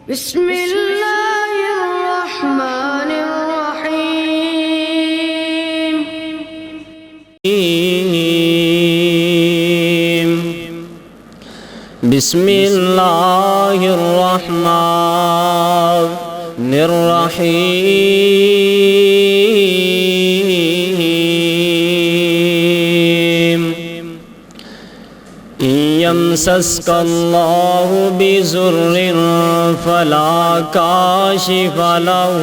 بسم اللہ الرحمن الرحیم بسم اللہ الرحمن الرحیم یمسسک اللہ بضر فلا کاشف لہ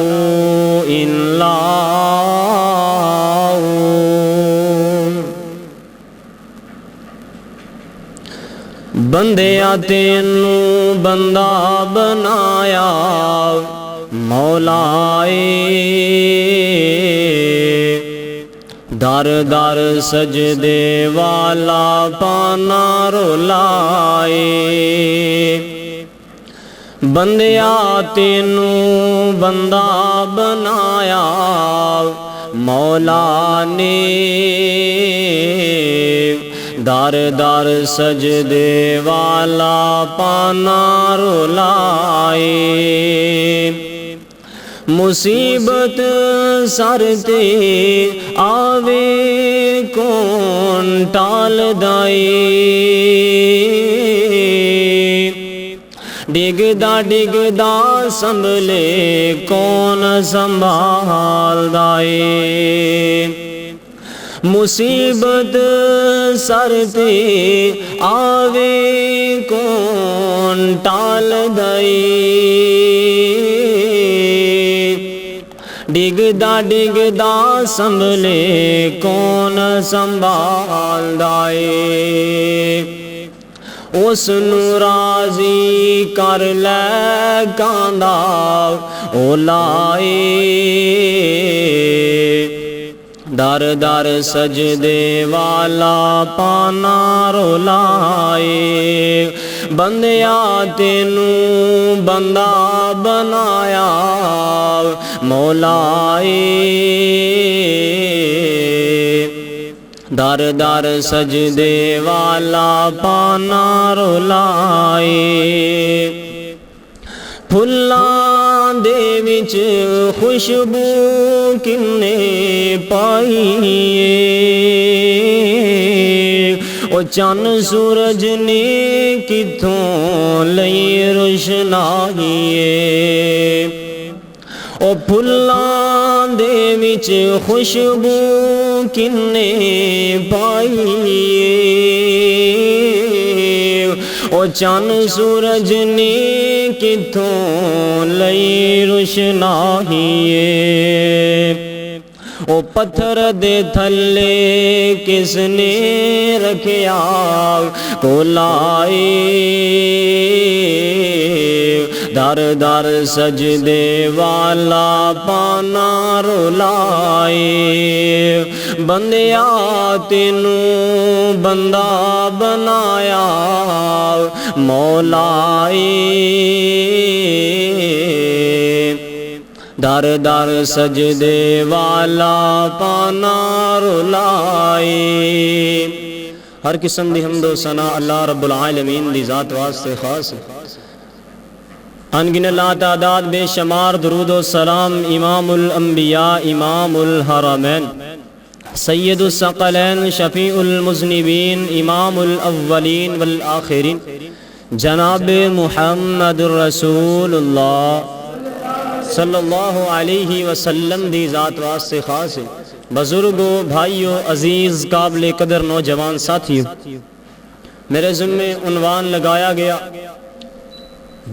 الا هو بندیاں تینوں بندہ بنایا مولا در در سجدے والا پانا رولائے بندیاں تینوں بندہ بنایا مولا نے در در سجدے والا پانا رولائے مصیبت سر تے آوے کون ٹال دائے ڈگدا سنبھلے کون سنبھال دائے مصیبت سر تے آوے کون ٹال دائے ڈگدا سنبھلے کون سنبھال دائے اس نو راضی کر لے کاندا اولائے در در سجدے والا پانا رولائے بندیاں تینوں بندہ بنایا مولا در در سجدے والا پانا رولائے پھلاں دے وچ خوشبو کنے پائیے او چن سورج نے کتھوں لئی روشنائیے او پھلاں دے وچ خوشبو کنے پائیے او چن سورج نے کتھوں لئی روشنائیے او پتھر دے تھلے کس نے رکھیا کولائے در در سجدے والا پانا رولائے بندیاں تینوں بندہ بنایا مولا در در سجدے والا پانا رولائے ہر قسم دی حمد و ثنا اللہ رب العالمین دی ذات واسطے خاص انگن لا تعداد بے شمار درود و سلام امام الانبیاء امام الحرمین سید الثقلین شفیع المذنبین امام الاولین والآخرین جناب محمد رسول اللہ صلی اللہ علیہ وسلم دی ذات واسطے خاص ہے بزرگوں بھائیوں عزیز قابل قدر نوجوان ساتھیوں میرے ذمہ عنوان لگایا گیا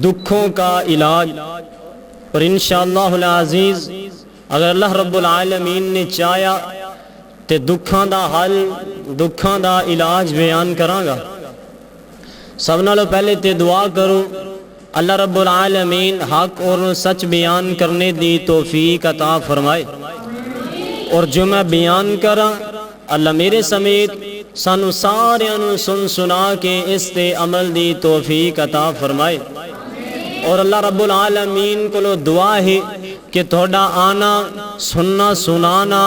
دکھوں کا علاج اور انشاءاللہ العزیز اگر اللہ رب العالمین نے چاہیا تے دکھاں دا حل دکھاں دا علاج بیان کراں گا سب نالوں پہلے تے دعا کروں اللہ رب العالمین حق اور سچ بیان کرنے دی توفیق عطا فرمائے اور جو میں بیان کراں اللہ میرے سمیت سانو سارے انو سنا کے اس تے عمل دی توفیق عطا فرمائے اور اللہ رب العالمین کو دعا ہے کہ تھوڑا آنا سننا سنانا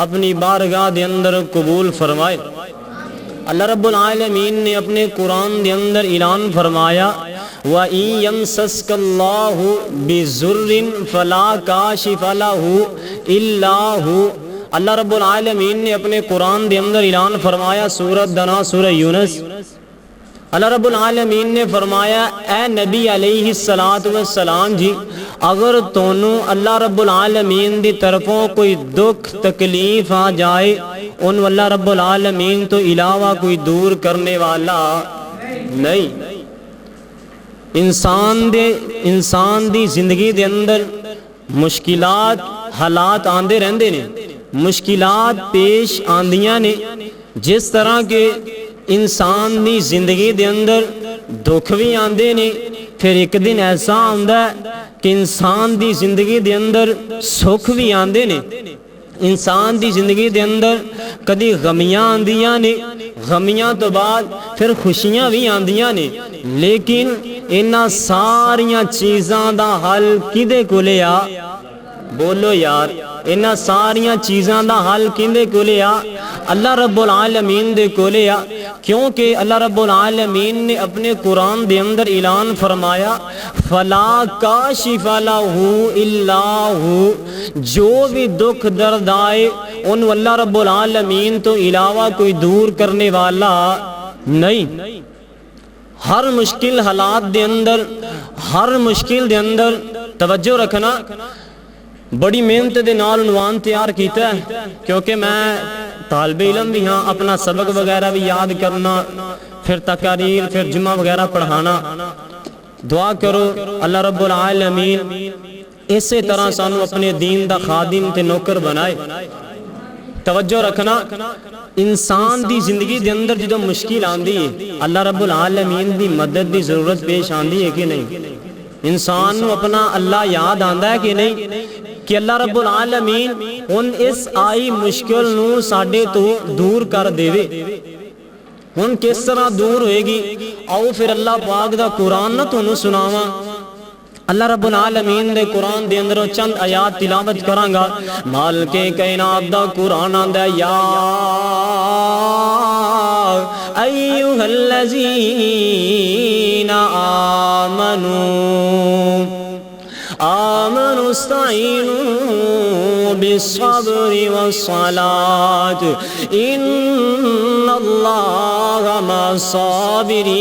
اپنی بارگاہ دے اندر قبول فرمائے اللہ رب العالمین نے اپنے قرآن دے اندر اعلان فرمایا وَإِن يَمْسَسْكَ اللَّهُ بِضُرٍّ فَلَا كَاشِفَ لَهُ إِلَّا هُوَ۔ اللہ رب العالمین نے اپنے قرآن دے اندر اعلان فرمایا، سورۃ دنا سورہ یونس، اللہ رب العالمین نے فرمایا اے نبی علیہ السلام جی، اگر تونوں اللہ رب العالمین دی طرفوں کوئی دکھ تکلیف آ جائے، ان اللہ رب العالمین تو علاوہ کوئی دور کرنے والا نہیں۔ انسان دی زندگی دے اندر مشکلات حالات آندے رہندے نے، مشکلات پیش آندیاں نے، جس طرح کے انسان دی زندگی دے اندر دکھ بھی آندے نے، پھر ایک دن ایسا آندا ہے کہ انسان دی زندگی دے اندر سکھ بھی آندے نے، انسان دی زندگی دے اندر کدی غمیاں آندیاں نے، غمیاں تو بعد پھر خوشیاں بھی آندیاں نے، لیکن انہاں ساریاں چیزاں دا حل کدے کولے آ؟ بولو یار، انہاں ساریاں چیزاں دا حل کدے کولے آ؟ اللہ رب العالمین دے کولے آ، کیونکہ اللہ رب العالمین نے اپنے قرآن دے اندر اعلان فرمایا فَلَا كَاشِفَ لَهُ إِلَّا هُوَ، جو بھی دکھ درد آئے ان اللہ رب العالمین تو علاوہ کوئی دور کرنے والا نہیں۔ ہر مشکل حالات دے اندر، ہر مشکل دے اندر توجہ رکھنا، بڑی محنت دے نال عنوان تیار کیتا ہے، کیونکہ میں طالب علم بھی ہاں، اپنا سبق وغیرہ بھی یاد کرنا، پھر تقاریر، پھر جمعہ وغیرہ پڑھانا۔ دعا کرو اللہ رب العالمین اسی طرح سانو اپنے دین دا خادم تے نوکر بنائے۔ توجہ رکھنا، انسان دی زندگی دے اندر جدو مشکل آندی ہے، اللہ رب العالمین دی مدد دی ضرورت پیش آندی ہے کہ نہیں؟ انسان نو اپنا اللہ یاد آندا ہے کہ نہیں کہ اللہ رب العالمین ان اس آئی مشکل نو ساڈے تو دور کر دے وے؟ ہن کس طرح دور ہوئے گی؟ آؤ پھر اللہ پاک دا قرآن نہ تانوں سناواں۔ اللہ رب العالمین دے قرآن دے اندر چند آیات تلاوت کراں گا۔ مالک کائنات دا قرآن آندا یا ایھا الذین آمنوا استعینوا بالصبر والصلاة ان اللہ مع الصابرین۔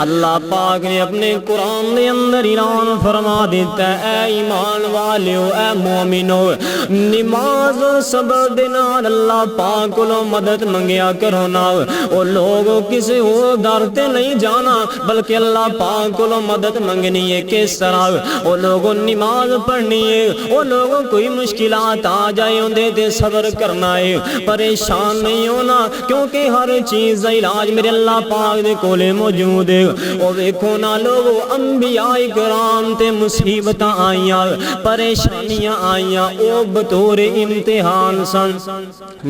اللہ پاک نے اپنے قرآن دے اندر اعلان فرما دیتا ہے اے ایمان والیو، اے مومنو، نماز و صبر دے نال اللہ پاک کو مدد منگیا کرو نا۔ او لوگ کسی اور در تے نہیں جانا، بلکہ اللہ پاک کو مدد منگنی ہے۔ کس طرح؟ او لوگوں نماز پڑھنی ہے، او لوگوں کوئی مشکلات آ جائے اندے تے صبر کرنا ہے، پریشان نہیں ہونا، کیونکہ ہر چیز دا علاج میرے اللہ پاک دے کولے موجود ہے۔ او ویکھو نا لوگو، انبیاء کرام تے مصیبتاں آئیاں، پریشانیاں آئیاں، او بطور امتحان سن،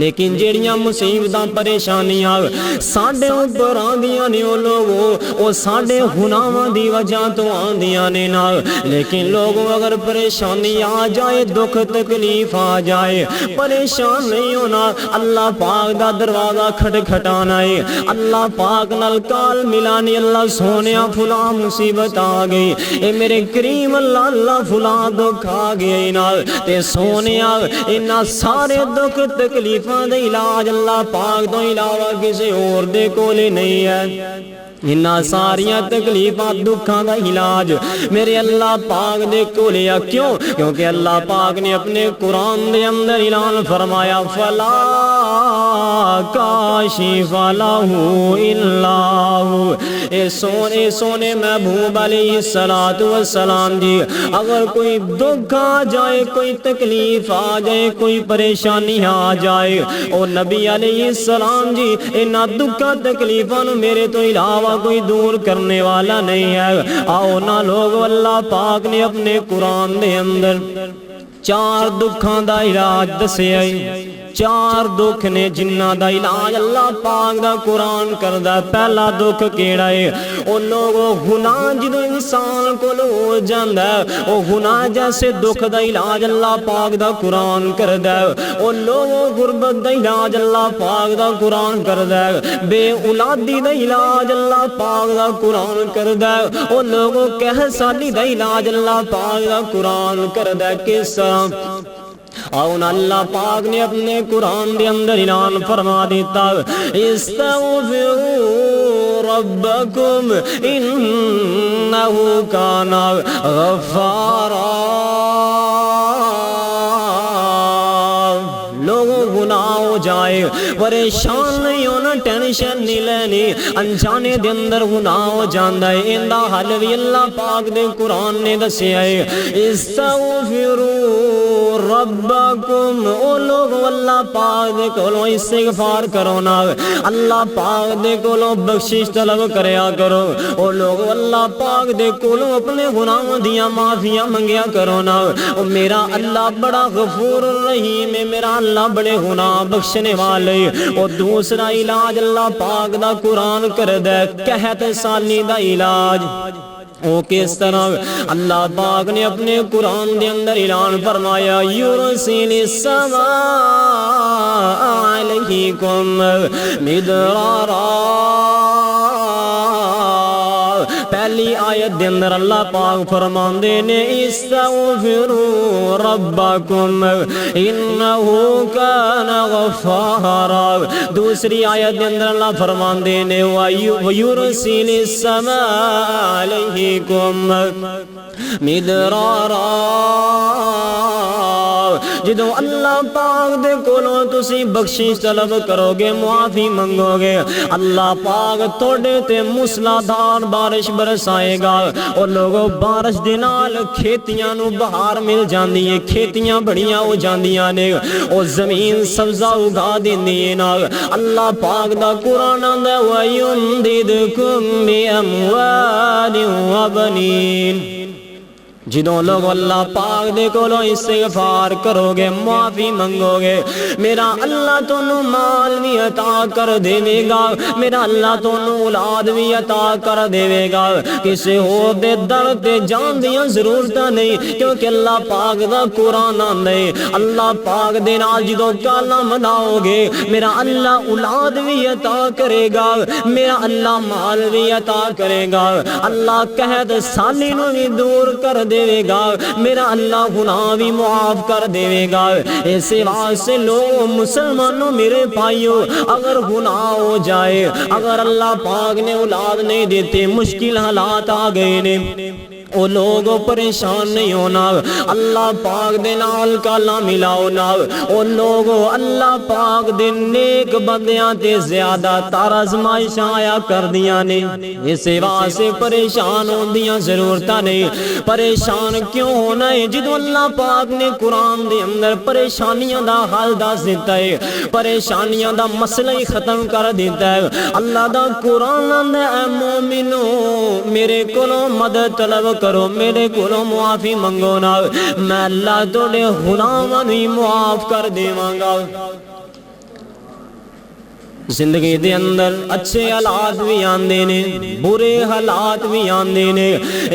لیکن جیڑیاں مصیبتاں پریشانیاں ساڈے اوپر آندیاں نے او لوگو، او ساڈے گناہاں دی وجہ تو آندیاں نے نا، لیکن لوگوں اگر پریشانی آ جائے، دکھ تکلیف آ جائے، پریشان نہیں ہونا، اللہ پاک دا دروازہ کھٹکھٹانا ہے، اللہ پاک نال کال ملانی، اللہ سونیا فلاں مصیبت آ گئی، اے میرے کریم اللہ، اللہ فلاں دکھ آ گئی نال، تے سونیا انہاں سارے دکھ تکلیفاں دے علاج اللہ پاک تو علاوہ کسی اور دے کولے نہیں ہے۔ انہاں ساریاں تکلیفاں دکھاں دا علاج میرے اللہ پاک دے کولے آ۔ کیوں؟ کیونکہ اللہ پاک نے اپنے قرآن دے اندر اعلان فرمایا فَلَا كَاشِفَ لَهُ إِلَّا هُوَ۔ اے سونے محبوب علیہ السلام جی، اگر کوئی دکھ آ جائے، کوئی تکلیف آ جائے، کوئی پریشانی آ جائے، او نبی علیہ السلام جی انہاں دکھاں تکلیفاں نو میرے تو علاوہ کوئی دور کرنے والا نہیں ہے۔ آؤ نا لوگ، اللہ پاک نے اپنے قرآن دے اندر 4 دکھاں دا علاج دسیا ہے۔ چار دکھ نے جنہاں دا علاج اللہ پاک دا قرآن کردا. پہلا دکھ کیڑا ہے؟ او لوگو گناہ جدوں انسان کول ہو جاندا ہے او گناہ جیسے دکھ دا علاج اللہ پاک دا قرآن کردا ہے. او لوگو غربت دا علاج اللہ پاک دا قرآن کردا ہے. بے اولادی دا علاج اللہ پاک دا قرآن کردا ہے. او لوگو کہہ سالی دا علاج اللہ پاک دا قرآن کردا ہے. کس طرح؟ اور اللہ پاک نے اپنے قرآن دے اندر اعلان فرما دیتا استغفروا ربکم انہو کان غفارا. لوگوں گناہ ہو جائے پریشان نہیں ہونا, ٹینشن نہیں لینی, انجانے دے اندر گناہ ہو جاندا ہے. ایندا حل بھی اللہ پاک دے قرآن نے دسیا ہے استغفروا ربکم. او لوگ اللہ پاک دے کولوں استغفار کرو نا, اللہ پاک دے کولوں بخشش طلب کریا کرو. او لوگ اللہ پاک دے کولوں اپنے گناہوں دیاں معافیاں منگیا کرو نا. او میرا اللہ بڑا غفور رحیم ہے, میرا اللہ بڑے گناہ بخشنے والے. او دوسرا علاج اللہ پاک دا قرآن کردا ہے قحط سالی دا علاج. او کس طرح؟ اللہ پاک نے اپنے قرآن دے اندر اعلان فرمایا یرسل السماء علیکم مدرارا. پہلی آیت دے اندر اللہ پاک فرماندے نے استغفروا ربکم انہو کان غفارا. دوسری آیت دے اندر اللہ فرماندے نے ویرسل السماء علیکم مدرارا. جدو اللہ پاک دے کولوں تسی بخشش طلب کرو گے, معافی منگو گے, اللہ پاک توڑے تے موسلادھار بارش برسائے گا. اور لوگوں بارش دے نال کھیتیاں نو بہار مل جاندی ہے, کھیتیاں بڑیاں ہو جاندیاں نے, اور زمین سبزہ اگا دیندی ہے نا. اللہ پاک دا قرآن آندا وَيُمْدِدْكُمْ بِأَمْوَالٍ وَبَنِينَ. جدوں لوگ اللہ پاک دے کولوں استغفار کرو گے, معافی منگو گے, میرا اللہ تانوں مال بھی عطا کر دے گا, میرا اللہ تانوں اولاد بھی عطا کر دے گا. کسی ہور دے در تے جان دیاں ضرورتاں نہیں, کیونکہ اللہ پاک دا قرآن آندا ہے اللہ پاک دے نال جدوں کلام لاؤ گے میرا اللہ اولاد بھی عطا کرے گا, میرا اللہ مال بھی عطا کرے گا. اللہ قحط سالی نو بھی دور کر دے گا, میرا اللہ گناہ بھی معاف کر دے گا. ایسے واسطے لوگ مسلمانوں میرے بھائیوں, اگر گناہ ہو جائے, اگر اللہ پاک نے اولاد نہیں دیتے, مشکل حالات آ گئے نے, او لوگوں پریشان نہیں ہونا, اللہ پاک دے نال کلام ملاؤ نا. او لوگوں اللہ پاک دے نیک بندیاں تے زیادہ تر آزمائشاں آیا کر دیاں نے. اس واسطے پریشان ہوندیاں ضرورتاں نہیں. پریشان کیوں ہونا ہے جدوں اللہ پاک نے قرآن دے اندر پریشانیاں دا حل دس دیتا ہے, پریشانیاں دا مسئلہ ہی ختم کر دیتا ہے. اللہ دا قرآن آندا اے مومنو میرے کولوں مدد طلب کرو, میرے کولوں معافی منگو نا, میں اللہ تواڈے گناہاں نوں معاف کر دیواں گا. زندگی دے اندر اچھے حالات بھی آندے نے, برے حالات بھی آندے نے.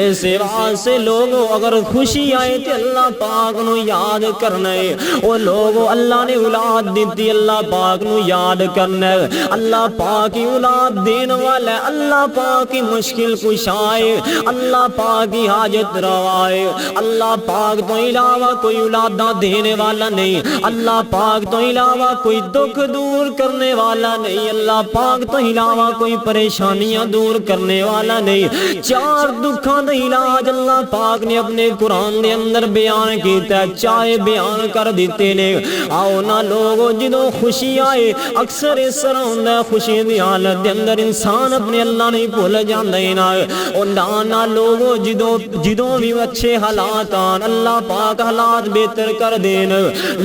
اس واسطے لوگوں اگر خوشی آئے تے اللہ پاک نو یاد کرنا ہے. او لوگوں اللہ نے اولاد دیتی, اللہ پاک نو یاد کرنا ہے. اللہ پاک ہی اولاد دین والا ہے, اللہ پاک ہی مشکل کشا ہے, اللہ پاک ہی حاجت روا ہے. اللہ پاک تو علاوہ کوئی اولاداں دینے والا نہیں, اللہ پاک تو علاوہ کوئی دکھ دور کرنے والا نہیں, اللہ پاک تو علاوہ کوئی پریشانیاں دور کرنے والا نہیں. چار دکھاں دا علاج اللہ پاک نے اپنے قرآن دے اندر بیان کیتا ہے, چاہے بیان کر دیتے نے. آؤ نا لوگوں جدوں خوشی آئے, اکثر اس طرح ہوندا ہے خوشی دی حالت دے اندر انسان اپنے اللہ نہیں بھول جاندا ہے نا. او نا لوگوں جدوں بھی اچھے حالات آن, اللہ پاک حالات بہتر کر دین.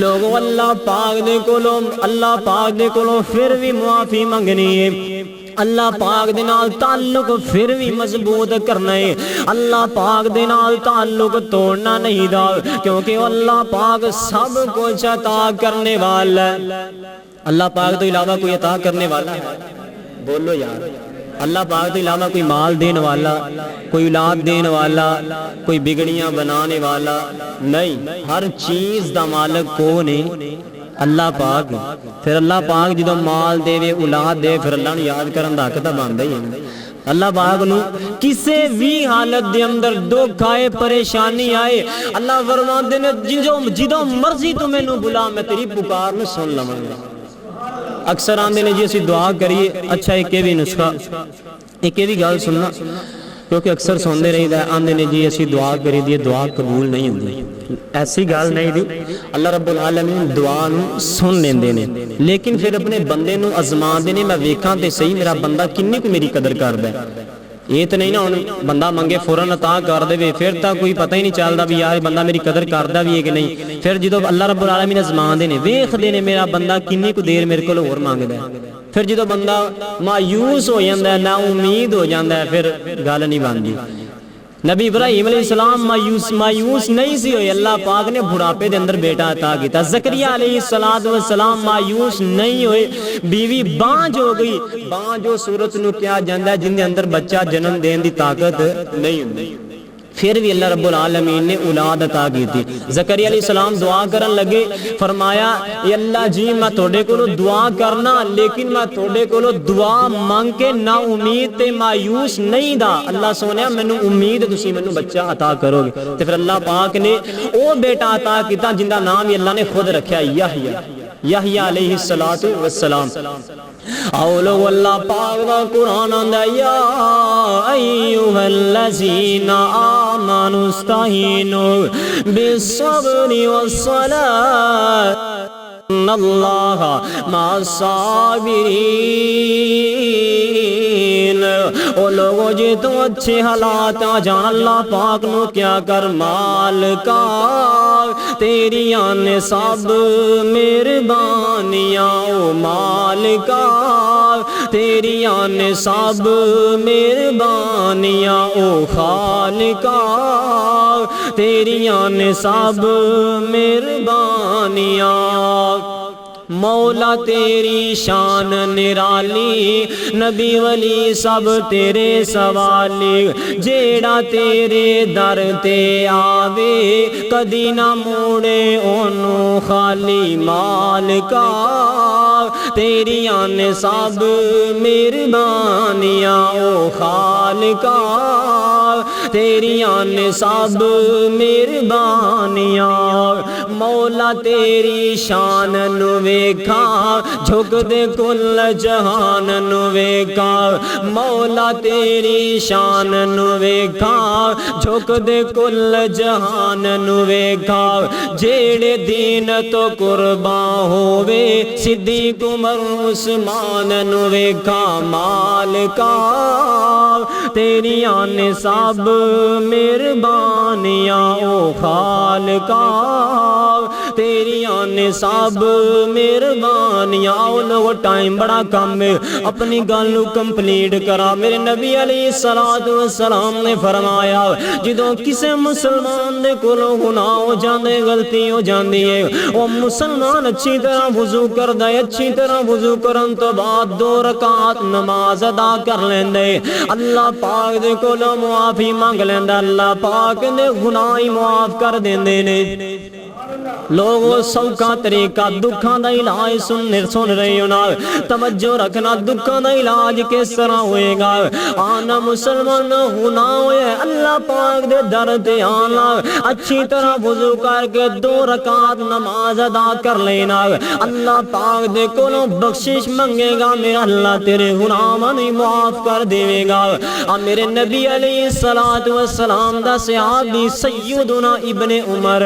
لوگوں اللہ پاک دے کولوں پھر بھی معافی منگنی ہے, اللہ پاک دے نال تعلق پھر بھی مضبوط کرنا ہے، اللہ پاک دے نال تعلق توڑنا نہیں دا، کیونکہ اللہ پاک سب کچھ عطا کرنے والا ہے۔ اللہ پاک تو علاوہ کوئی عطا کرنے والا ہے؟ بولو یار، اللہ پاک تو علاوہ کوئی مال دین والا، کوئی اولاد دین والا، کوئی بگڑیاں بنانے والا نہیں، ہر چیز دا مالک کون ہے؟ اللہ پاک۔ پھر اللہ پاک جدو مال دے اولاد دے پھر اللہ نے یاد کرن دا حق تاں بندا ہی ہے۔ اللہ پاک نو کسے بھی حالت دے اندر دکھ آئے، پریشانی آئے، اللہ فرماندے نے جدو مرضی تو مینوں بلا، میں تیری پکار نو سن لواں گا۔ اکثر آندے نے جی اسی دعا کریے، اچھا ایک بھی نسخہ، ایک بھی گل سننا، کیونکہ اکثر سوندے رہی دا آندے نے جی اسی دعا کری دی دعا قبول نہیں ہوندی، ایسی گل نہیں دی۔ اللہ رب العالمین دعا نو سن لیندے نے، لیکن پھر اپنے بندے نو آزما دے نے، میں ویکھاں تے صحیح میرا بندہ کنی کو میری قدر کردا ہے۔ یہ تو نہیں نا ہن بندہ منگے فوراً عطا کر دے، پھر تا کوئی پتہ ہی نہیں چلدا بھی یار بندہ میری قدر کردا بھی ہے کہ نہیں۔ پھر جدو اللہ رب العالمین آزما دے نے، ویکھدے نے میرا بندہ کنی کو دیر میرے کول ہور مانگدا ہے، پھر جدو بندہ مایوس ہو جاندا ہے، نا امید ہو جاندا ہے، پھر گل نہیں بندی۔ نبی ابراہیم علیہ السلام مایوس نہیں سی ہوئے، اللہ پاک نے بڑھاپے دے اندر بیٹا عطا کیتا۔ زکریا علیہ السلام مایوس نہیں ہوئے، بیوی بانج ہو گئی، بانج جو صورت نو کیا جاندا ہے جن دے اندر بچہ جنم دین دی طاقت نہیں ہوندی، پھر بھی اللہ رب العالمین نے اولاد عطا کی تھی۔ زکریا علیہ السلام دعا کرن لگے، فرمایا اے اللہ جی میں تھوڑے کولو دعا کرنا، لیکن میں تھوڑے کولو دعا مانگ کے نا امید تے مایوس نہیں دا، اللہ سونیا مینوں امید تسی مینوں بچہ عطا کرو گے۔ تے پھر اللہ پاک نے او بیٹا عطا کیتا جن دا نام ہی اللہ نے خود رکھیا یحییٰ علیہ السلام۔ اولو اللہ پاک دا قرآن آندا یا ایوہ الذین آمنوا استعینوا بالصبر والصلاة ان اللہ مع الصابرین۔ او لوگوں جی تو اچھے حالات آ جان، اللہ پاک نو کیا کر مالکا تیری آنے سب مہربانیاں، او مالکا تیری آنے سب مہربانیاں، او خالقا تیری آنے سب مہربانیاں۔ مولا تیری شان نرالی، نبی ولی سب تیرے سوالی، جیڑا تیرے در تے آوے کدی نہ موڑے اونوں خالی، مالکا تیری آنے سب مہربانیاں، او خالقا تیری آنے سب مہربانیاں۔ مولا تیری شان نو ویکھا جھک دے کل جہان نو ویکھا، مولا تیری شان نو ویکھا جھک دے کل جہان نو ویکھا، جیڑے دین تو قربان ہووے صدیق عمر عثمان نو ویکھا، مالکا تیری آنے سب مہربانیاں، او خالقا تیری آنے سب مہربانیاں۔ او لوگ ٹائم بڑا کم ہے، اپنی گل کمپلیٹ کرا۔ میرے نبی علیہ السلام نے فرمایا جدوں کسے مسلمان دے کولوں گناہ ہو جاندے، غلطی ہو جاندی ہے، او مسلمان اچھی طرح وضو کردا ہے، اچھی طرح وضو کرن تو بعد 2 رکعت نماز ادا کر لیندے، اللہ پاک دے کولوں معافی مانگ لیندا، اللہ پاک دے گناہ ہی معاف کر دیندے نے۔ لوگوں سوکھا طریقہ دکھاں دا علاج سن رہے ہو نا، توجہ رکھنا دکھاں دا علاج کس طرح ہوئے گا۔ آنا مسلمان ہونا ہوئے اللہ پاک دے در تے آنا، اچھی طرح وضو کر کے 2 رکعت نماز ادا کر لینا، اللہ پاک دے کولوں بخشش منگے گا، میرا اللہ تیرے گناہاں نوں معاف کر دے گا۔ میرے نبی علیہ السلام دا صحابی سیدنا ابن عمر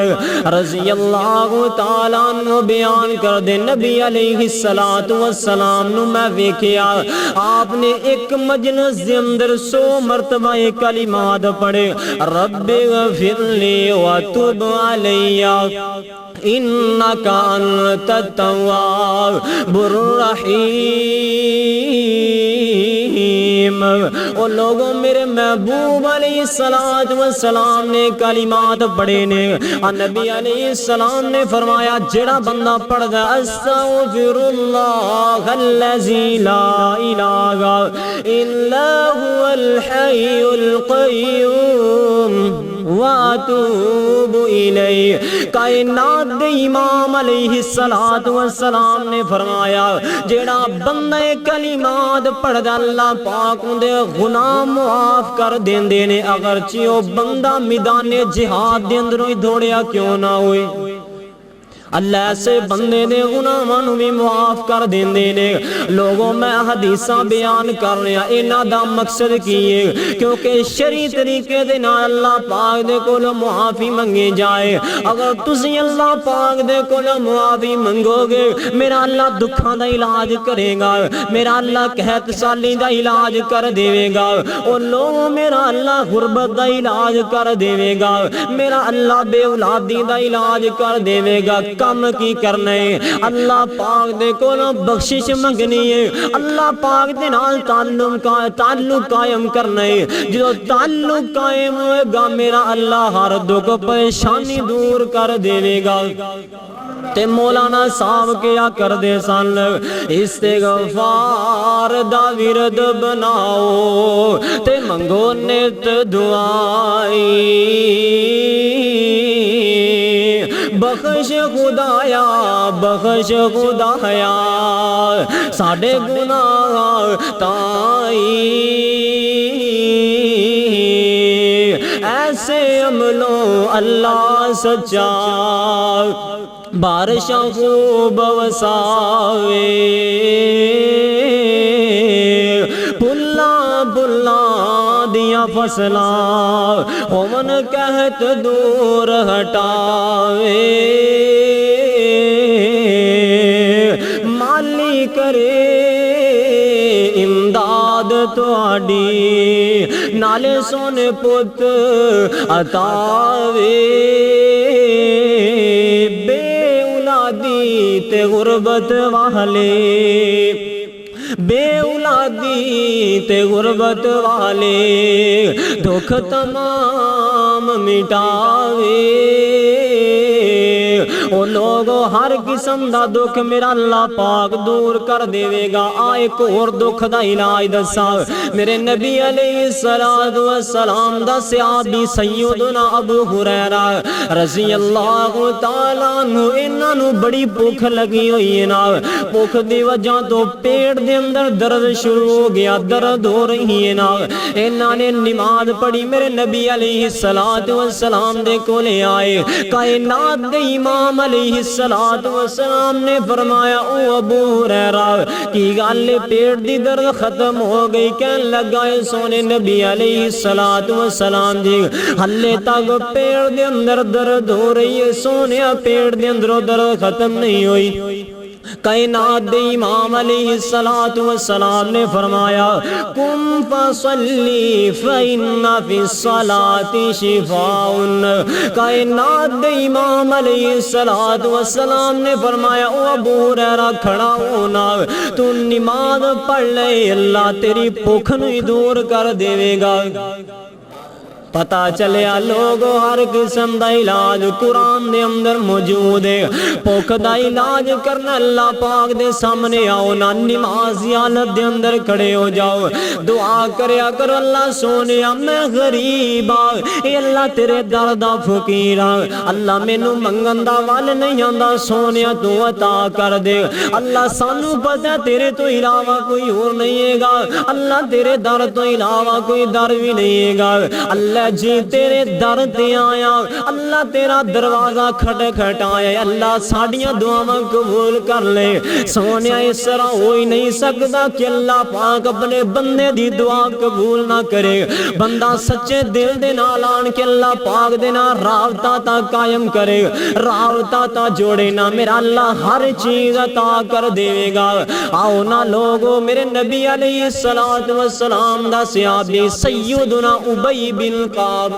رضی اللہ تعالیٰ عنہ بیان کر دے، نبی علیہ السلام نو میں ویکھیا آپ نے ایک مجلس دے اندر 100 مرتبہ کلمات پڑھے، رب اغفر لی وتب علی انک انت التواب الرحیم۔ الرجیم۔ او لوگوں میرے محبوب علیہ السلام نے کلمات پڑھے نے، نبی علیہ السلام نے فرمایا جڑا بندہ پڑھدا استغفر اللہ الذی لا الہ الا هو الحی القیوم واتوب الیہ۔ کائنات دے امام علیہ السلام نے فرمایا جڑا بندہ کلمات پڑھدا اللہ پاک دے گناہ معاف کر دیندے نے، اگرچہ او بندہ میدان جہاد دے اندروں ہی دوڑیا کیوں نہ ہوئے، اللہ ایسے بندے دے گناہاں نوں بھی معاف کر دیندے نے۔ لوگوں میں حدیثاں بیان کر رہا انہاں دا مقصد کی ہے کیونکہ شرعی طریقے دے نال اللہ پاک دے کول معافی منگی جائے۔ اگر تسی اللہ پاک دے کول معافی منگو گے میرا اللہ دکھاں دا علاج کرے گا، میرا اللہ قحط سالی دا علاج کر دے گا، او لوگوں میرا اللہ غربت دا علاج کر دے گا، میرا اللہ بے اولادی دا علاج کر دے گا۔ کم کی کرنے اللہ پاک دے کولوں بخشش منگنی ہے، اللہ پاک دے نال تعلق قائم کرنے، جو تعلق قائم ہوئے گا میرا اللہ ہر دکھ پریشانی دور کر دے گا۔ تے مولانا صاحب کیا کر دے سن استغفار دا ورد بناؤ تے منگو نیت دعائی، بخش خدایا بخش خدایا ساڈے گناہ تائی، ایسے عملوں اللہ سچا بارشاں خوب وساوے، پھلاں پھلاں دیاں فصلاں ہومن قحط دور ہٹاوے، مالی کرے امداد تہاڈی نالے سونے پت عطاوے، بے اولادی تے غربت والے، بے اولادی تے غربت والے دکھ تمام مٹاوے، او لوگو ہر قسم دا دکھ میرا اللہ پاک دور کر دے گا۔ ایک اور دکھ دا علاج دسا، میرے نبی علیہ السلام دا صحابی سیدنا ابو ہریرہ رضی اللہ تعالیٰ عنہ، انہاں نوں بڑی بھوک لگی ہوئی ہے نا، بھوک دی وجہ تو پیٹ دے اندر درد شروع ہو گیا، درد ہو رہی ہے نا، انہاں نے نماز پڑھی، میرے نبی علیہ السلام دے کولے آئے، کائنات دے امام علیہ السلام نے فرمایا او ابو ہریرہ کی گل پیٹ دی درد ختم ہو گئی؟ کہنے لگا ہے سونے نبی علیہ السلام جی ہلے تک پیٹ دے اندر درد ہو رہی ہے، سونے پیٹ دے اندر درد ختم نہیں ہوئی۔ کائنات دے امام علیہ السلام نے فرمایا قم فصلی فإن فی الصلاة شفاء، کائنات دے امام علیہ السلام نے فرمایا او ابو ہریرہ کھڑا ہونا، تو نماز پڑھ لے اللہ تیری بھوک نوں دور کر دے گا۔ پتہ چلیا لوگو ہر قسم دا علاج قرآن دے اندر موجود ہے، بھوک دا علاج کرنا اللہ پاک دے سامنے آؤ نا، نماز حالت دے اندر کھڑے ہو جاؤ، دعا کریا کرو اللہ سونیا میں غریب ہاں، اے اللہ تیرے در دا فقیر ہاں، اللہ مینوں منگن دا ول نہیں آندا، سونیا تو عطا کر دے، اللہ سانو پتہ تیرے تو علاوہ کوئی اور نہیں ہے گا، اللہ تیرے در تو علاوہ کوئی در بھی نہیں ہے گا، اللہ جی تیرے در تے آیا، اللہ تیرا دروازہ کھٹکھٹایا، اللہ ساڈیاں دعاواں قبول کر لے، سونیا اس طرح ہو ہی نہیں سکتا کہ اللہ پاک اپنے بندے دی دعا قبول نہ کرے، بندہ سچے دل دے نال آن کے اللہ پاک دے نال رابطہ تا قائم کرے، رابطہ تا جوڑے نا، میرا اللہ ہر چیز عطا کر دے گا۔ آؤ نا لوگو میرے نبی علیہ السلام دا صحابی سیدنا ابی بن کعب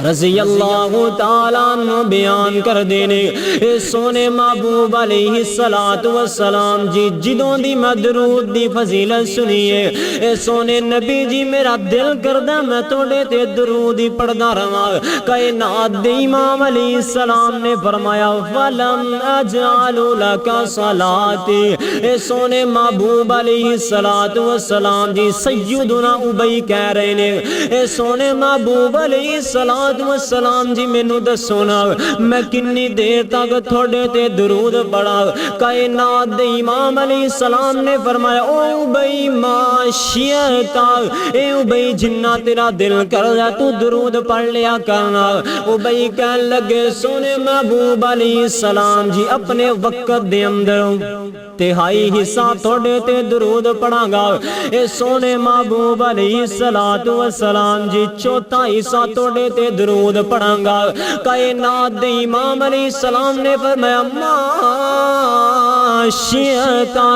رضی اللہ تعالیٰ عنہ بیان کر دینے اے سونے محبوب علیہ السلام جی جدوں دی میں درود دی فضیلت سنیے اے سونے نبی جی میرا دل کردہ میں توڑے تے درودی پڑھنا رہا کائنات دے امام علیہ السلام نے فرمایا فَلَمْ أَجْعَلُ لَكَ صَلَاتِ اے سونے محبوب علیہ السلام جی سیدنا ابی کہہ رہے نے اے سونے محبوب علیہ السلام جی میں نو دسونا میں کنی دیر تک تھوڑے تے درود پڑھا کائنات دے امام علیہ السلام نے فرمایا او ابی ما شیعتا اے ابی جنہ تیرا دل کر جا تو درود پڑھ لیا کرنا ابی کہنے لگے سونے محبوب علیہ السلام جی اپنے وقت دے اندر تہائی حصہ تھوڑے تے درود پڑھا گا اے سونے محبوب علیہ السلام جی چوتھا حصہ تھوڑے تے درود پڑھا گا کائنات دے امام علیہ السلام نے فرمایا ما شیعتا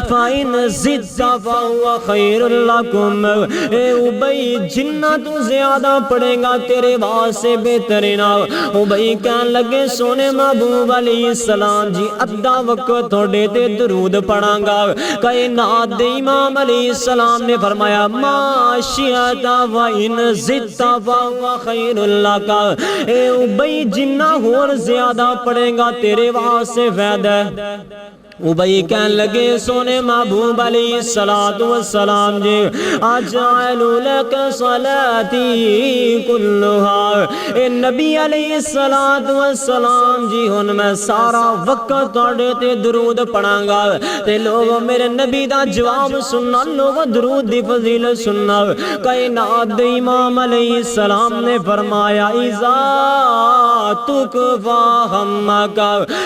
فَإِنْ زِدْتَ فَهُوَ خَيْرٌ لَكُمْ اے ابی جنہ تو زیادہ پڑھے گا تیرے واسطے بہترینا ابی کہنے لگے سونے محبوب علیہ السلام جی ادھا وقت تھوڑے تے درود پڑھا گا کائنات دے امام علیہ السلام نے فرمایا ما شیعتا وَإِنْ زِدْتَ فَهُوَ خَيْرٌ لَكَ اے ابی جنہ اور زیادہ پڑھے گا تیرے واسطے فائدہ ہے ابی کہنے لگے سونے محبوب علیہ السلام جی اجعل لک صلاتی کلہا اے نبی علیہ السلام جی ہن میں سارا وقت توڑے تے درود پڑھاں گا تے لوگوں میرے نبی دا جواب سننا لوگوں درود دی فضیلت سننا کائنات دے امام علیہ السلام نے فرمایا اذا تکفا ہمک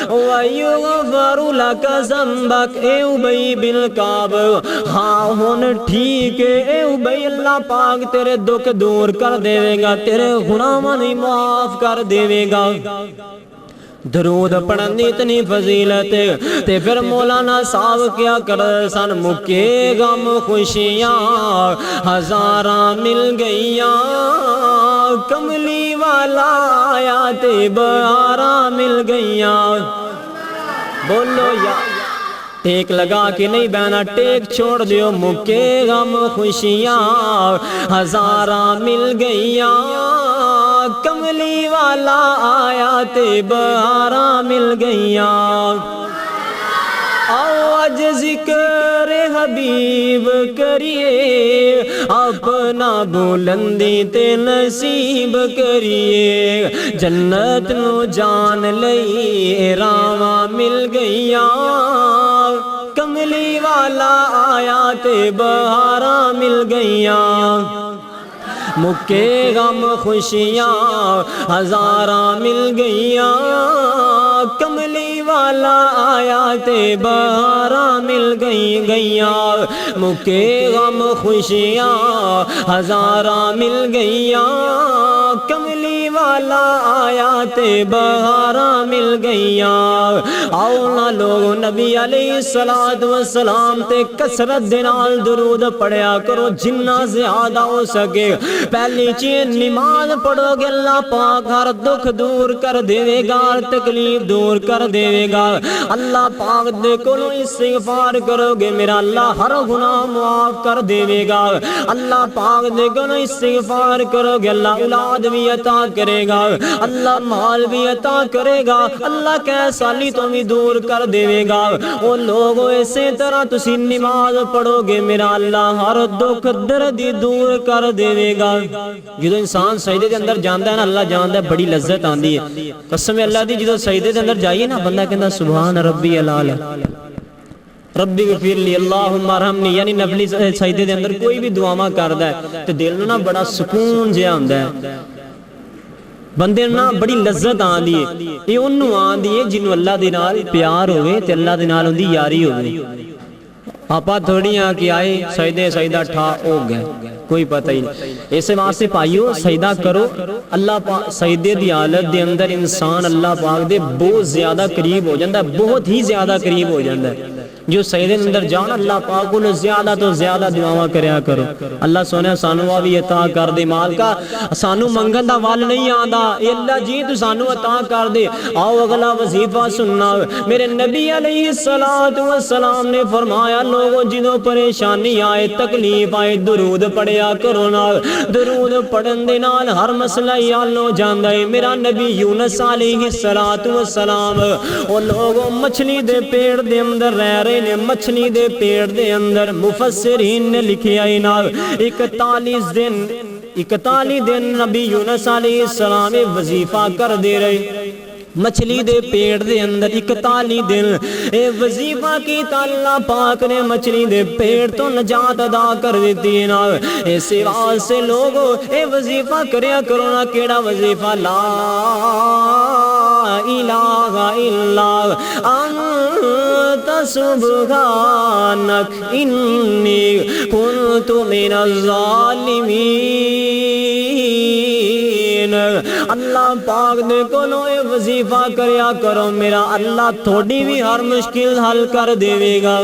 ویغفر لک زنبک اے ابی بالکعب ہاں ہون ٹھیک ہے اے ابی اللہ پاک تیرے دکھ دور کر دے گا تیرے گناہاں نہیں معاف کر دے گا درود پڑھنی اتنی فضیلت تے پھر مولانا صاحب کیا کر سن مکے غم خوشیاں ہزاراں مل گئیاں کملی والا آیا تے بہاراں مل گئیاں بولو یا ٹیک لگا کے نہیں بہنا ٹیک چھوڑ دیو مکے غم خوشیاں ہزاراں مل گئیاں کملی والا آیا تے بہاراں مل گئیاں آج ذکر حبیب کریے اپنا بلندی تے نصیب کریے جنت نو جان لئی راواں مل گئیاں کملی والا آیا تے بہاراں مل گئیاں مکے غم خوشیاں ہزاراں مل گئیاں کملی والا آیا تے بہاراں مل گئیاں مکے غم خوشیاں ہزاراں مل گئیاں کملی والا آیا تے بہاراں مل گئیاں آؤ نا لوگ نبی علیہ السلام تے کثرت دے نال درود پڑھیا کرو جنہ زیادہ ہو سکے پہلی چیز نماز پڑھو گے اللہ پاک ہر دکھ دور کر دے گا تکلیف دور کر دے گا اللہ پاک دے کولوں استغفار کرو گے میرا اللہ ہر گناہ معاف کر دے گا اللہ پاک دے کولوں استغفار کرو گے اللہ اولاد بھی عطا کرے گا اللہ مال بھی عطا کرے گا اللہ کیسالی تو بھی دور کر دے گا وہ لوگوں اسی طرح تسی نماز پڑھو گے میرا اللہ ہر دکھ درد دور کر دے گا جدو انسان سجدے دے اندر جاندا ہے نا اللہ جاندا ہے بڑی لذت آندی ہے قسم اللہ دی جدو سجدے دے اندر جائیے نا بندہ کہندا سبحان ربی العالی ربی غفر لی اللہم ارحمنی یعنی نفلی سجدے دے اندر کوئی بھی دعاواں کردا ہے تے دل نوں نا بڑا سکون جہا ہوندا ہے بندے نا بڑی لذت آندی ہے یہ انہوں آندی ہے جنہوں اللہ دے نال پیار ہوئے تے اللہ دے نال اندی یاری ہوئے آپا تھوڑیاں کی آئے سجدہ ٹھا ہو گئے کوئی پتہ ہی نہیں ایسے واسطے پائیو سجدہ کرو اللہ پاک سجدے دی حالت دے اندر انسان اللہ پاک دے بہت زیادہ قریب ہو جاندہ ہے بہت ہی زیادہ قریب ہو جاندہ ہے جو سجدے اندر جان اللہ پاک کو زیادہ تو زیادہ دعاواں کریا کرو. اللہ سونے سانو بھی عطا کر دے مالکا سانو منگن دا وال نہیں آندا اے اللہ جی تو سانو عطا کر دے. آؤ اگلا وظیفہ سننا. میرے نبی علیہ السلام نے فرمایا لوگوں جنہوں پریشانی آئے تکلیف آئے درود پڑھیا کرو نا. درود پڑھن دے نال ہر مسئلہ حل ہو جاندا ہے. میرا نبی یونس علیہ السلام او لوگوں مچھلی دے پیڑ دے اندر رہ رہے نے. مچھلی دے پیڑ دے اندر مفسرین نے لکھیا ہے نا 41 دن نبی یونس علیہ السلام وظیفہ کر دے رہے مچھلی دے پیڑ دے اندر 41 دن اے وظیفہ کی اللہ پاک نے مچھلی دے پیڑ تو نجات ادا کر دیتی ہے نا. اس واسطے لوگوں اے وظیفہ کریا کرو نا. کیڑا وظیفہ؟ لا الہ الا انت سبحانک انی کنت من الظالمین. اللہ پاک نے کولو اے وظیفہ کریا کرو میرا اللہ تھوڑی بھی ہر مشکل حل کر دے گا.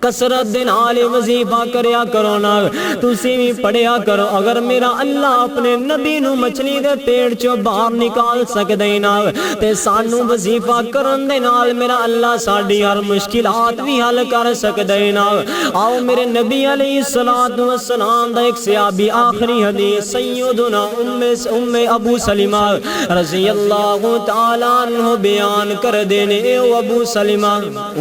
کسرت دے نال وظیفہ کریا کرو نا. تسی بھی پڑھیا کرو. اگر میرا اللہ اپنے نبی نو مچھلی دے پیڑ چوں باہر نکال سکدے نا تے سانو وظیفہ کرن دے نال میرا اللہ ساڈی ہر مشکلات بھی حل کر سکدے نا. آؤ میرے نبی علیہ السلام دا ایک صحابی آخری حدیث سیدنا ام ابو سلمہ رضی اللہ تعالی عنہ بیان کر دینے. اے ابو سلمہ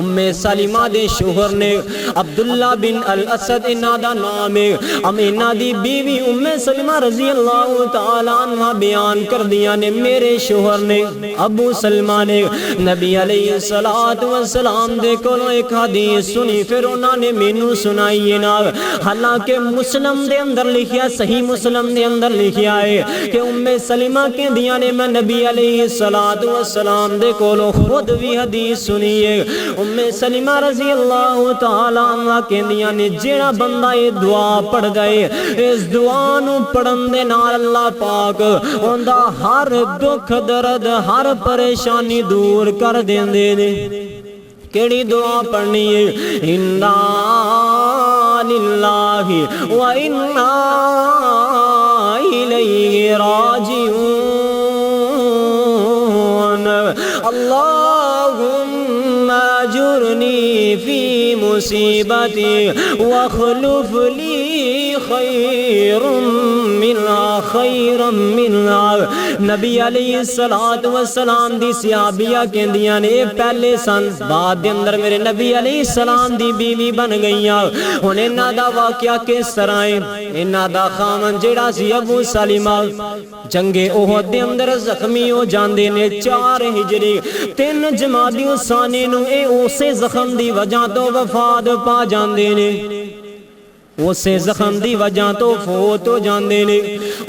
ام سلمہ دے شوہر نے عبداللہ بن الاسد انہا دا نام ہے. امینہ دی بیوی ام سلمہ رضی اللہ تعالی عنہ بیان کر دیا نے میرے شوہر نے ابو سلمہ نے نبی علیہ السلام دے کولوں ایک حدیث سنی پھر انہوں نے مینوں سنائی نا. حالانکہ مسلم دے اندر لکھیا صحیح مسلم دے اندر لکھیا ہے کہ ام سلمہ کے دیا نے میں نبی علیہ السلام دے کولوں خود بھی حدیث سنی ہے. ام سلمہ رضی اللہ تعالی عنہ کہندیاں نے جیڑا بندہ یہ دعا پڑھ دے اس دعا نو پڑھن دے نال اللہ پاک اوندا ہر دکھ درد ہر پریشانی دور کر دیندے نے. کیڑی دعا پڑھنی ہے؟ انا للہ و انا الیہ راجعون. اللہم اجرنی فی مصیبتی واخلف لی خیرا منہا. نبی علیہ السلام دی صحابیہ کہندیاں نے پہلے سن بعد دے اندر میرے نبی علیہ السلام دی بیوی بن گئیاں. ہن انہاں دا واقعہ کس طرح ہے؟ انہاں دا خاوند جیڑا سی ابو سلمہ جنگ احد دے اندر زخمی ہو جاندے نے 4 ہجری 3 جمادی الثانی نو اے اسے زخم دی وجہ تو وفات پا جاندے نے. اسے زخم دی وجہ تو فوت ہو جاندے نے.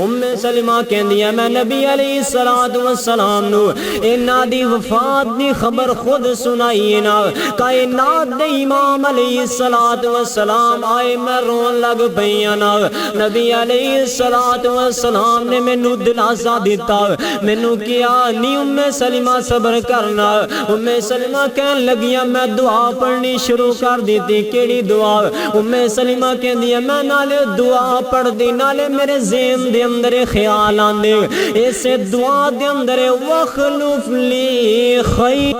ام سلمہ کہندیاں میں نبی علیہ السلام نو انہاں دی وفات دی خبر خود سنائی نا. کائنات دے امام علیہ السلام آئے میں رون لگ پئیاں نا. نبی علیہ السلام نے مینوں دلاسا دیتا مینوں کیا نی ام سلمہ صبر کرنا. ام سلمہ کہن لگیاں میں دعا پڑھنی شروع کر دیتی. کیڑی دعا؟ ام سلمہ دیا میں نالے دعا پڑھ دی نالے میرے ذہن دے اندر خیال آندے اسے دعا دے اندر وخلف لی خیر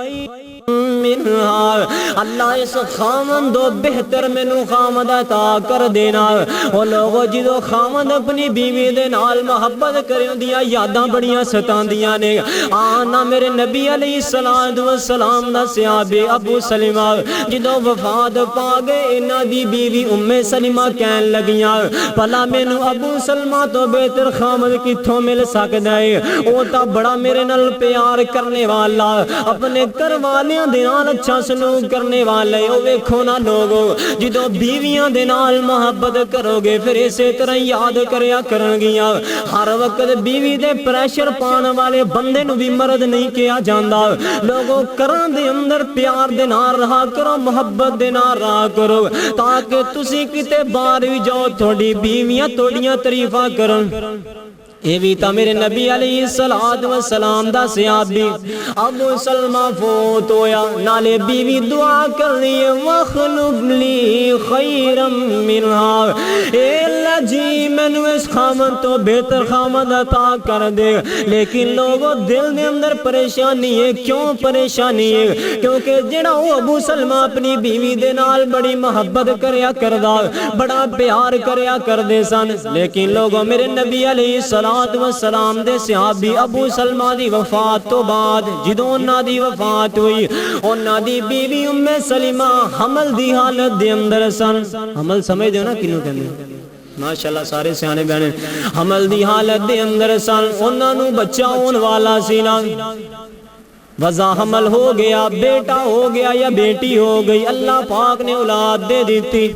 منہا. اللہ اس خامد و بہتر مینوں خامد عطا کر دینا. او لوگو جدو خامد اپنی بیوی دے نال محبت کریں دیا یاداں بڑیاں ستاندیاں نے. آنا میرے نبی علیہ السلام دا صحابی ابو سلمہ جدو وفات پا گئے انہاں دی بیوی ام سلمہ کہن لگیاں پلا مینوں ابو سلمہ تو بہتر خامد کتھوں مل سکدا ہے؟ او تا بڑا میرے نال پیار کرنے والا اپنے گھر والیاں دے نال اچھا سلوک کرنے والے. او ویکھو نا لوگو جدو بیویاں دے نال محبت کرو گے پھر اسی طرح یاد کریا کرن گیاں. ہر وقت بیوی دے پریشر پان والے بندے نو بھی مرد نہیں کیا جاندا. لوگو کران دے اندر پیار دے نال رہا کرو محبت دے نال رہا کرو تاکہ تسی کتے باہر بھی جاؤ تھوڑی بیویاں توڑیاں تعریفاں کرن. اے بھی تا میرے نبی علیہ السلام دا صحابی ابو سلمہ فوت ہویا نالے بیوی دعا کر لیے وَخْلُفْ لِي خَيْرًا مِّنْهَا اے اللہ جی میں نے اس خامد تو بہتر خامد عطا کر دے. لیکن لوگوں دل دے اندر پریشانی ہے. کیوں پریشانی ہے؟ کیونکہ جڑا وہ ابو سلمہ اپنی بیوی دے نال بڑی محبت کریا کردا بڑا پیار کریا کردے سن. لیکن لوگوں میرے نبی علیہ السلام دے صحابی ابو سلمہ دی وفات تو بعد جدوں انہاں دی وفات ہوئی انہاں دی بیوی ام سلمہ حمل دی حالت دے اندر سن. حمل سمجھ دیو نا کینوں کہندے ماشاءاللہ سارے سیانے بہنے حمل دی حالت دے اندر سن. انہاں نوں بچہ ہون والا سی نا وضع حمل ہو گیا بیٹا ہو گیا یا بیٹی ہو گئی اللہ پاک نے اولاد دے دیتی.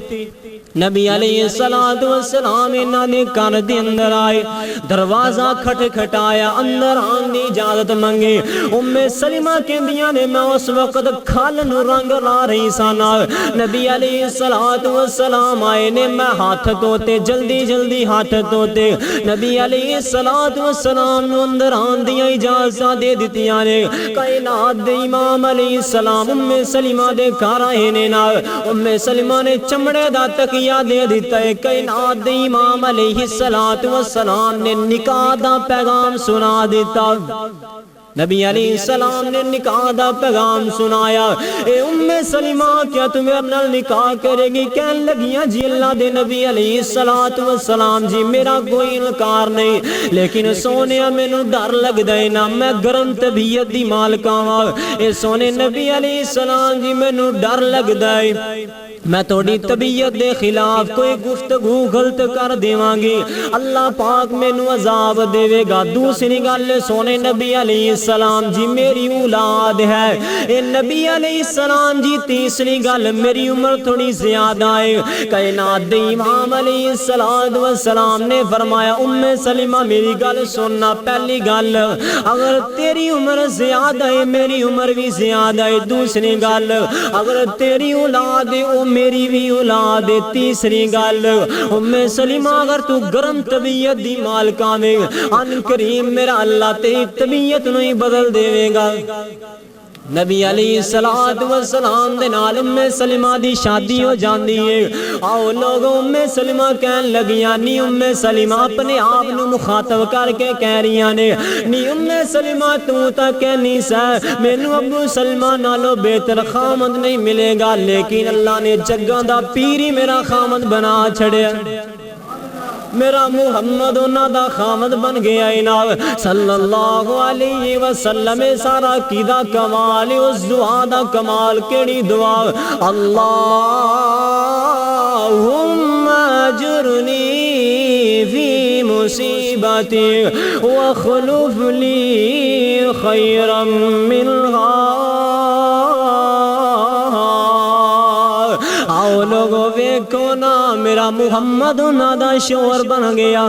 نبی علیہ السلام انہاں نے گھر دے اندر آئے دروازہ کھٹکھٹایا اندر آن دی اجازت منگی. ام سلمہ کہندیاں نے میں اس وقت کھال نو رنگ لا رہی سانا. نبی علیہ السلام آئے نے میں ہاتھ دھوتے جلدی جلدی ہاتھ دھوتے. نبی علیہ السلام نو اندر آن دی اجازت دے دتیاں نے. کائنات دے امام علیہ السلام ام سلمہ دے گھر آئے نے نا ام سلمہ نے چمڑے دا تک دے دیتا ہے. کائنات دے امام علیہ السلام نے نکاح دا پیغام سنا دیتا. نبی علیہ السلام نے نکاح دا پیغام سنایا. اے ام سلمہ کیا تم میرے نال نکاح کرے گی؟ کہنے لگیاں جی اللہ دے نبی علیہ السلام جی میرا کوئی انکار نہیں لیکن سونے مینوں ڈر لگدا ہے نا میں گرم طبیعت دی مالکاں وا. اے سونے نبی علیہ السلام جی مینوں ڈر لگدا ہے میں توڑی طبیعت دے خلاف کوئی گفتگو غلط کر دیواں گی اللہ پاک مینوں عذاب دے گا. دوسری گل سونے نبی علیہ السلام جی میری اولاد ہے. اے نبی علیہ السلام جی تیسری گل میری عمر تھوڑی زیادہ ہے. کائنات دے امام علیہ السلام نے فرمایا ام سلمہ میری گل سننا. پہلی گل اگر تیری عمر زیادہ ہے میری عمر بھی زیادہ ہے. دوسری گل اگر تیری اولاد ہے میری بھی اولاد ہے. تیسری گل ام سلمہ اگر تو گرم طبیعت دی مالکاں میں ان کریم میرا اللہ تیری طبیعت نو ہی بدل دے گا. نبی علیہ السلام دے نال ام سلمہ دی شادی ہو جاندی ہے. آؤ لوگوں ام سلمہ کہن لگیاں نی ام سلمہ اپنے آپ نو مخاطب کر کے کہہ رہیاں نے نی ام سلمہ تو تا کہنی سا مینوں ابو سلمہ نالو بہتر خامد نہیں ملے گا لیکن اللہ نے جگاں دا پیر ہی میرا خامد بنا چھڑیا. میرا محمد انہاں دا خامد بن گیا اناب صلی اللہ علیہ وسلم. سارا کی دا کمال اس دعا دا کمال کیڑی دعا اللہم اجرنی فی مصیبتی واخلف لی خیرا منہا. آؤ لوگوں ویکھو نا میرا محمد انہاں دا شور بن گیا.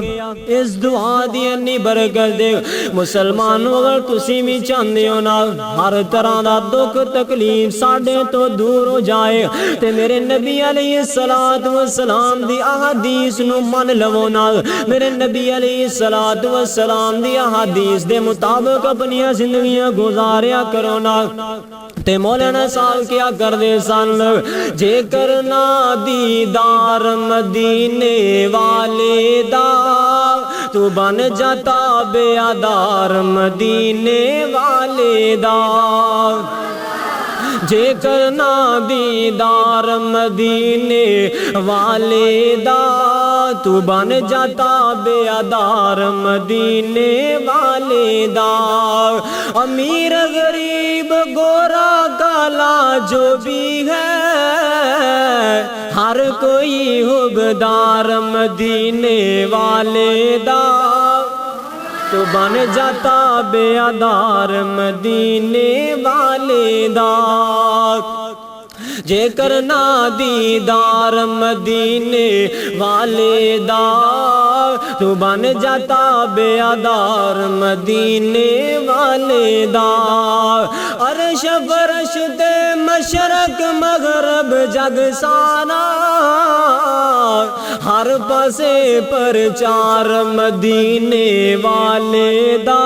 اس دعا دی انی برکت دے مسلمانوں اگر تسی بھی چاہندے ہو نا ہر طرح دا دکھ تکلیف ساڈے تو دور ہو جائے تے میرے نبی علیہ السلام دی احادیث نو من لو نا میرے نبی علیہ السلام دی احادیث دے مطابق اپنی زندگیاں گزاریا کرو نا. تے مولانا صاحب کیا کر دے سن جے کرنا دیدار مدینے والے دا تو بن جاتا بیادار مدینے والے دا. جے کرنا دیدار مدینے والے دا تو بن جاتا بیادار مدینے والے دا. امیر غریب گورا کالا جو بھی ہے ہر کوئی حبدار مدینے والے دا تو بن جاتا بیادار مدینے والے دا. جے کرنا دیدار مدینے والے دا تو بن جاتا بیادار مدینے والے دا عرش فرش تے مشرق مغرب جگ سانا ہر پاسے پرچار مدینے والے دا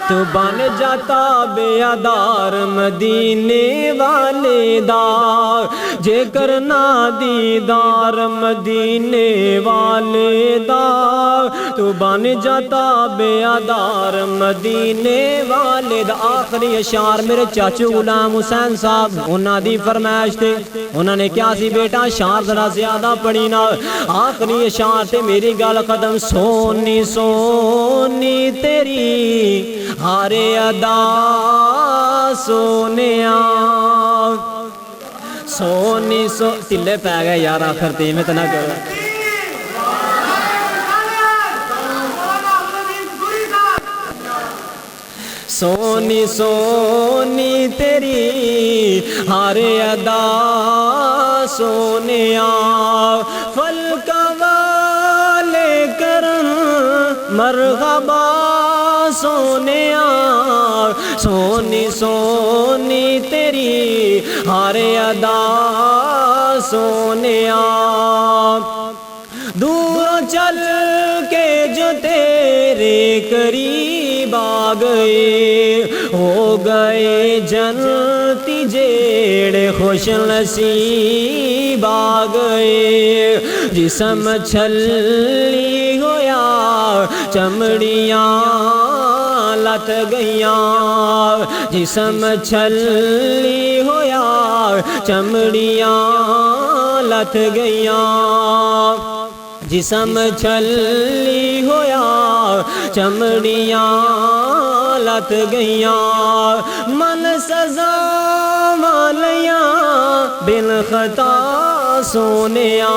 تو بن جاتا بیادار مدینے والے دا جے کرنا دیدار مدینے والے دا تو بن جاتا بیادار مدینے والے دا آخری اشعار میرے چاچو غلام حسین صاحب انہاں دی فرمائش تے انہاں نے کیا سی بیٹا شعر ذرا زیادہ پڑھی نا آخری اشعار تے میری گل قدم سونی سونی تیری ہر ادا سونیا سونی سو تلے پہ گئے یار آخر تے میں تنا کرو سونی سونی تیری ہر ادا سونیا فلکا والے کرن مرحبا سونیا سونی سونی تیری ہر ادا سونیا دور چل کے جو تیرے قریب آ گئے ہو گئے جنتی جیڑے خوش نصیب آ گئے جسم چھلی ہویا چمڑیاں لت گئیاں جسم چھلی ہویا چمڑیاں لت گئیاں جسم چھلی ہویا چمڑیاں لت گئیاں من سزا والیاں بن خطا سونیا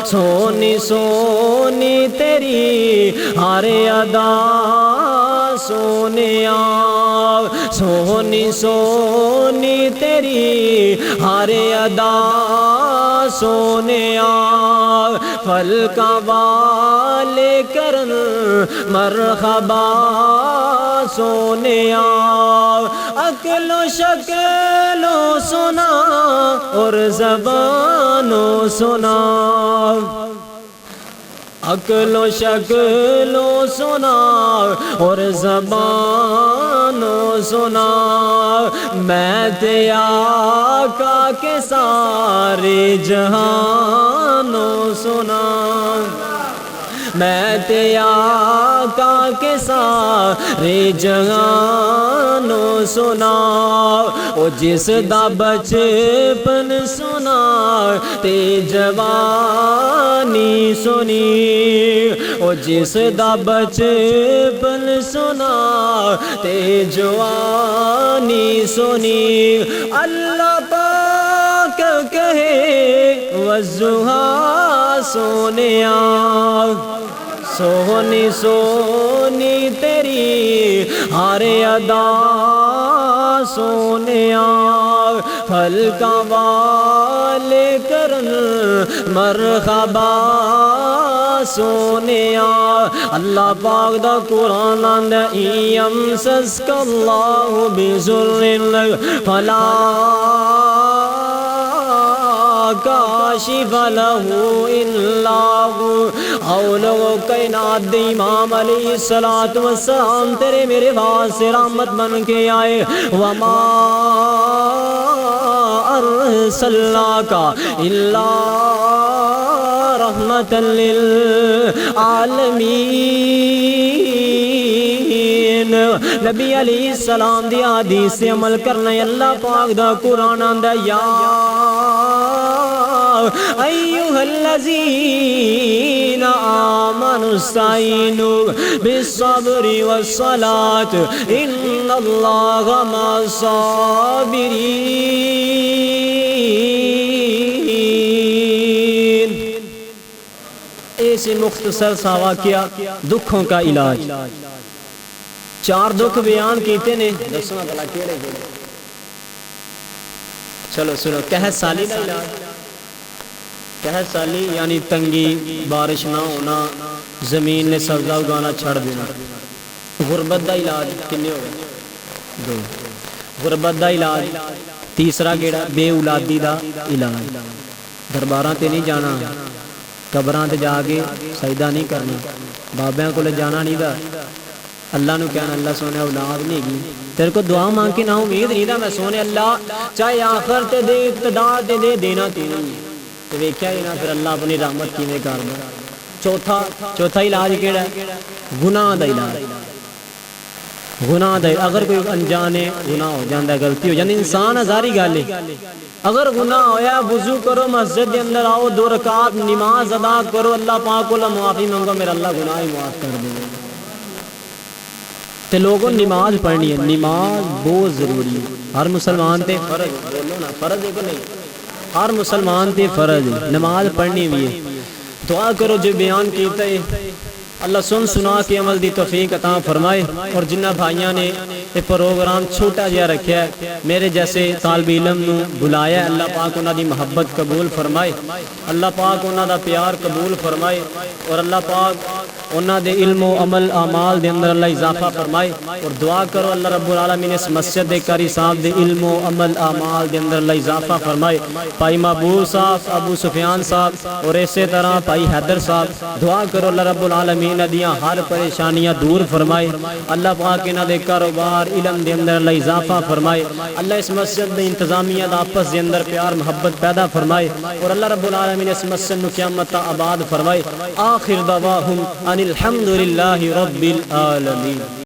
سونی سونی تیری ہر ادا سونیا سونی سونی تیری ہر ادا سونیا فلکا والے کرن مرحبا سونیا عقل و شکل و سنا اور زبان و سنا عقل و شکل و سنا اور زبان و سنا میں تے آقا کے سارے جہان و سنا میں تے آقا کے سارے جہان و سنا او جس دا بچپن سنا تے جوانی سنی او جس دا بچپن سنا تے جوانی سنی اللہ پاک کہے والضحیٰ سونیا سونی سونی تیری ہر ادا سونیا فلکا والے کرن مرحبا سونیا اللہ پاک دا قرآن آندہ یمسسک اللہ بضر فلا کاشف لہ الا ہو او لوگو کائنات دے امام علیہ السلام تیرے میرے واسطے رحمت بن کے آئے وما ارسلناک الا رحمتا للعالمین نبی علیہ السلام دی حدیث سے عمل کرنا اللہ پاک دا قرآن آندہ یا ایوہ الذین آمنوا استعینوا بالصبر والصلاة ان اللہ مع الصابرین ایسے مختصر سا واقعہ دکھوں کا علاج 4 دکھ بیان کیتے نے دسنا بلا کیڑے چلو سنو قحط سالی کا علاج قحط سالی یعنی تنگی، بارش نہ ہونا، زمین نے سبزہ اگانا چھڑ دینا۔ غربت دا علاج کنے ہو گئے؟ دو۔ غربت دا علاج تیسرا کیڑا؟ بے اولادی دا علاج۔ درباراں تے نہیں جانا، قبراں تے جا کے سجدہ نہیں کرنا، بابیاں کو لے جانا نہیں دا، اللہ نو کہنا اللہ سونے اولاد نہیں گی، تیرے کو دعا مانگ کے نا امید نہیں دا میں سونے اللہ چاہے آخر تے دے ابتدا تے دے دینا تین تو ویکھیا ہی نا پھر اللہ اپنی رحمت کیویں کردا۔ چوتھا علاج کیڑا ہے؟ گناہ دا علاج۔ گناہ دا اگر کوئی انجانے گناہ ہو جاندا ہے، غلطی ہو جاندی، انسان ہزاری گل ہے، اگر گناہ ہویا وضو کرو، مسجد کے اندر آؤ، 2 رکعت نماز ادا کرو، اللہ پاک کو معافی مانگو، میرا اللہ گناہ ہی معاف کر دے گا۔ تے لوگوں نماز پڑھنی ہے، نماز بہت ضروری ہے، ہر مسلمان تے فرض، بولو نا فرض ہے کہ نہیں؟ ہر مسلمان تے فرض ہے، نماز پڑھنی بھی ہے۔ دعا کرو جو بیان کیتا ہے اللہ سنا کے عمل دی توفیق عطا فرمائے، اور جنہ بھائیاں نے یہ پروگرام چھوٹا جہا رکھا ہے، میرے جیسے طالب علم نو بلایا ہے، اللہ پاک انہاں دی محبت قبول فرمائے، اللہ پاک انہاں دا پیار قبول فرمائے، اور اللہ پاک انہاں دے علم و عمل اعمال دے اندر اللہ اضافہ فرمائے، اور دعا کرو اللہ رب العالمین اس مسجد دے قاری صاحب دے علم و عمل اعمال دے اندر اللہ اضافہ فرمائے، بھائی محبوب صاحب، ابو سفیان صاحب، اور اسی طرح بھائی حیدر صاحب، دعا کرو اللہ رب العالمین دیاں ہر پریشانیاں دور فرمائے، اللہ پاک انہاں دے کاروبار علم دے اندر اللہ اضافہ فرمائے، اللہ اس مسجد دے انتظامیہ دا آپس دے اندر پیار محبت پیدا فرمائے، اور اللہ رب العالمین اس مسجد نو قیامت آباد فرمائے۔ آخر دعواہم ان الحمدللہ رب العالمین۔